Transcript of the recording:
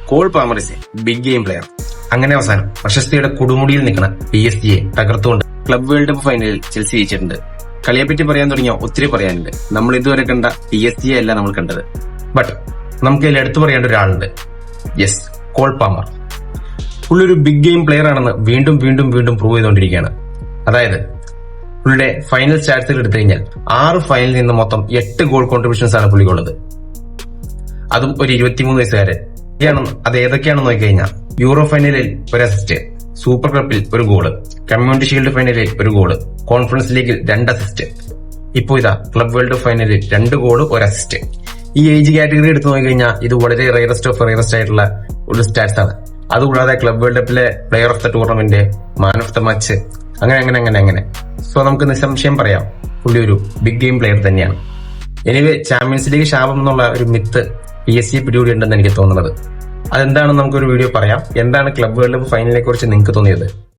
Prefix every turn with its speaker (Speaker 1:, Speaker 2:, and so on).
Speaker 1: Call Palmer is a big game player. അങ്ങനെ അവസാനം പ്രശസ്തിയുടെ കൊടുമുടിയിൽ നിൽക്കുന്ന PSG തകർത്തുകൊണ്ട് ക്ലബ് വേൾഡ് കപ്പ് ഫൈനലിൽ ചെൽസി ജയിച്ചിട്ടുണ്ട്. കളിയെപ്പറ്റി പറയാൻ തുടങ്ങിയ ഒത്തിരി പറയാനുണ്ട്. നമ്മൾ ഇതുവരെ കണ്ട PSG അല്ല നമ്മൾ കണ്ടത്. ബട്ട് നമുക്ക് ഇതിൽ എടുത്തു പറയേണ്ട ഒരാളുണ്ട്. Yes, call Palmer. പുള്ളി ഒരു ബിഗ് ഗെയിം പ്ലെയർ ആണെന്ന് വീണ്ടും വീണ്ടും വീണ്ടും പ്രൂവ് ചെയ്തുകൊണ്ടിരിക്കുകയാണ്. അതായത് പുള്ളിയുടെ ഫൈനൽ സ്റ്റാറ്റ്സിൽ എടുത്തു കഴിഞ്ഞാൽ 6 ഫൈനലിൽ നിന്ന് മൊത്തം 8 ഗോൾ കോൺട്രിബ്യൂഷൻസ് ആണ് പുള്ളിക്കുള്ളത്. അതും ഒരു 23 വയസ്സുകാരൻ. അത് ഏതൊക്കെയാണെന്ന് നോക്കിക്കഴിഞ്ഞാൽ യൂറോ ഫൈനലിൽ ഒരു അസിസ്റ്റ്, സൂപ്പർ കപ്പിൽ ഒരു ഗോള്, കമ്മ്യൂണിറ്റി ഷീൽഡ് ഫൈനലിൽ ഒരു ഗോള്, കോൺഫറൻസ് ലീഗിൽ 2 അസിസ്റ്റ്, ഇപ്പോ ഇതാ ക്ലബ് വേൾഡ് കപ്പ് ഫൈനലിൽ 2 ഗോള് 1 അസിസ്റ്റ്. ഈ ഏജ് കാറ്റഗറി എടുത്തു നോക്കിക്കഴിഞ്ഞാൽ ഇത് വളരെ റയറസ്റ്റ് ഓഫ് റയറസ്റ്റ് ആയിട്ടുള്ള ഒരു സ്റ്റാറ്റ്സ് ആണ്. അതുകൂടാതെ ക്ലബ് വേൾഡ് കപ്പിലെ player of the tournament, man of the match, അങ്ങനെ. സോ നമുക്ക് നിസ്സംശയം പറയാം പുള്ളി ഒരു ബിഗ് ഗെയിം പ്ലെയർ തന്നെയാണ്. എനിവേ ചാമ്പ്യൻസ് ലീഗ് ശാപം എന്നുള്ള ഒരു മിത്ത് PSG പിടികൂടിയുണ്ടെന്ന് എനിക്ക് തോന്നുന്നത്. അതെന്താണെന്ന് നമുക്കൊരു വീഡിയോ പറയാം. എന്താണ് ക്ലബ് വേൾഡ് കപ്പ് ഫൈനലിനെ കുറിച്ച് നിങ്ങൾക്ക് തോന്നിയത്?